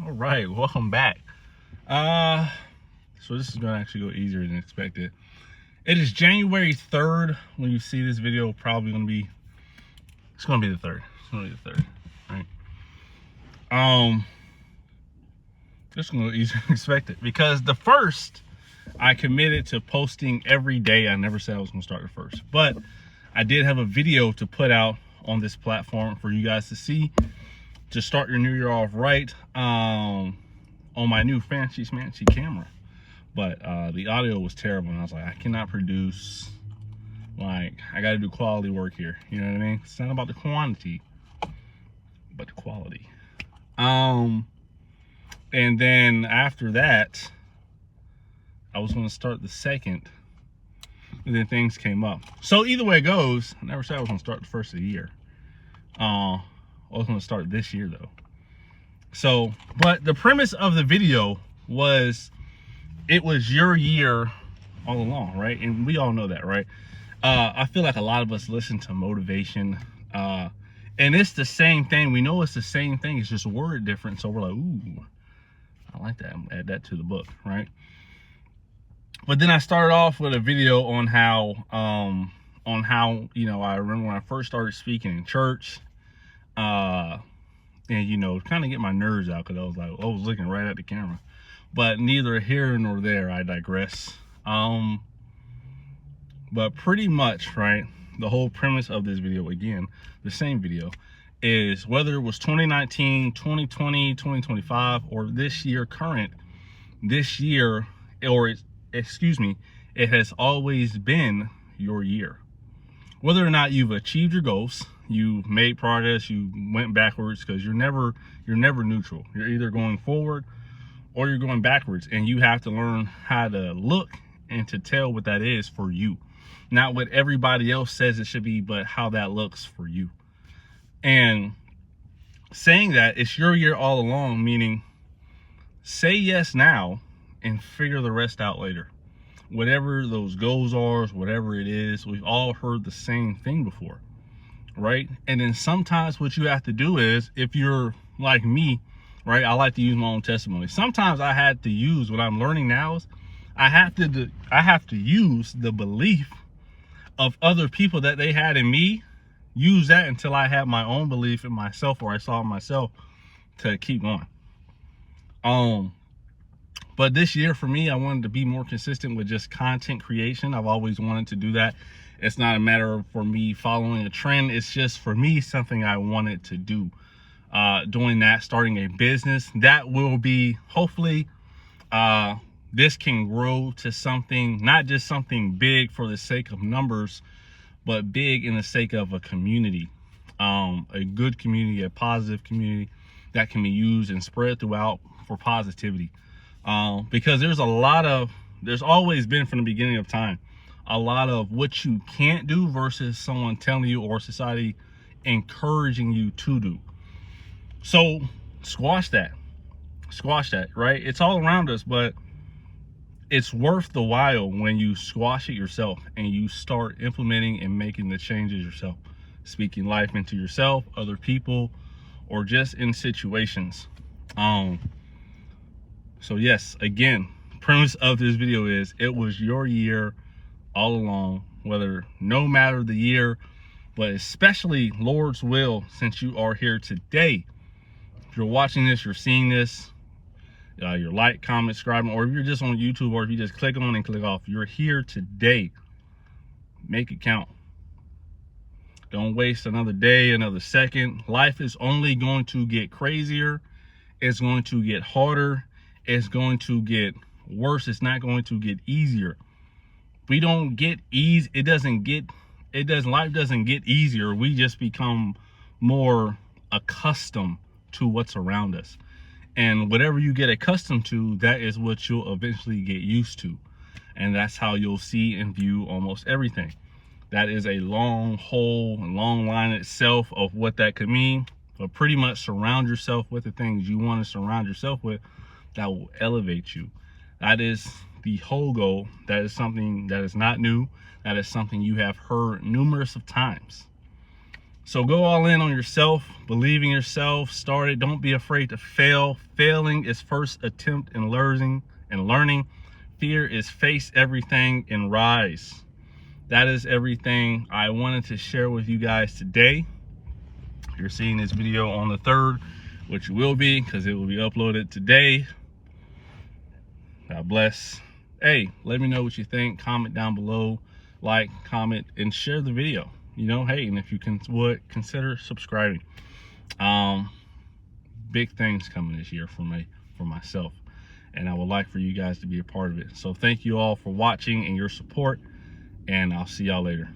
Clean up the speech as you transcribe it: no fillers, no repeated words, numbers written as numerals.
All right, welcome back. So this is gonna actually go easier than expected. It is January 3rd. When you see this video, probably gonna be it's gonna be the 3rd. It's gonna be the 3rd. Right. This is gonna go easier than expected because the first I committed to posting every day. I never said I was gonna start the first, but I did have a video to put out on this platform for you guys to see to start your new year off right. On my new fancy smancy camera, but the audio was terrible, and I was like, I cannot produce, like, I gotta do quality work here, you know what I mean? It's not about the quantity but the quality. And then after that I was going to start the second, and then things came up. So either way it goes, I never said I was going to start the first of the year. I was going to start this year though. So, but the premise of the video was, it was your year all along, right? And we all know that, right? I feel like a lot of us listen to motivation, and it's the same thing. We know it's the same thing. It's just a word different. So we're like, ooh, I like that. Add that to the book, right? But then I started off with a video on how, you know, I remember when I first started speaking in church, and, you know, kind of get my nerves out, because I was looking right at the camera. But neither here nor there, I digress. But pretty much, right, the whole premise of this video, again, the same video, is whether it was 2019, 2020, 2025, or this year current, this year, or excuse me, it has always been your year. Whether or not you've achieved your goals, you made progress, you went backwards, because you're never neutral. You're either going forward or you're going backwards, and you have to learn how to look and to tell what that is for you. Not what everybody else says it should be, but how that looks for you. And saying that it's your year all along, meaning say yes now and figure the rest out later. Whatever those goals are, whatever it is, we've all heard the same thing before, right? And then sometimes what you have to do is, if you're like me, right, I like to use my own testimony. Sometimes I had to use, what I'm learning now is I have to use the belief of other people that they had in me, use that until I have my own belief in myself, or I saw myself, to keep going. But this year for me, I wanted to be more consistent with just content creation. I've always wanted to do that. It's not a matter of for me following a trend. It's just for me something I wanted to do. Doing that, starting a business that will be, hopefully, this can grow to something, not just something big for the sake of numbers, but big in the sake of a community, a good community, a positive community that can be used and spread throughout for positivity. Because there's always been, from the beginning of time, a lot of what you can't do versus someone telling you, or society encouraging you to do. So squash that, right? It's all around us, but it's worth the while when you squash it yourself and you start implementing and making the changes yourself, speaking life into yourself, other people, or just in situations. So yes, again, premise of this video is, it was your year all along, whether, no matter the year, but especially Lord's will, since you are here today. If you're watching this, you're seeing this, you're like, comment, subscribing, or if you're just on YouTube, or if you just click on and click off, you're here today. Make it count. Don't waste another day, another second. Life is only going to get crazier. It's going to get harder. It's going to get worse. It's not going to get easier. We don't get ease. Life doesn't get easier. We just become more accustomed to what's around us. And whatever you get accustomed to, that is what you'll eventually get used to. And that's how you'll see and view almost everything. That is a long line itself of what that could mean. But pretty much surround yourself with the things you want to surround yourself with that will elevate you. That is the whole goal. That is something that is not new. That is something you have heard numerous of times. So go all in on yourself, believe in yourself, start it. Don't be afraid to fail. Failing is first attempt in learning. Fear is face everything and rise. That is everything I wanted to share with you guys today. You're seeing this video on the 3rd, which will be, because it will be uploaded today. God bless. Hey, let me know what you think. Comment down below, like, comment, and share the video. You know, hey, and if you would consider subscribing. Big things coming this year for myself, and I would like for you guys to be a part of it. So thank you all for watching and your support, and I'll see y'all later.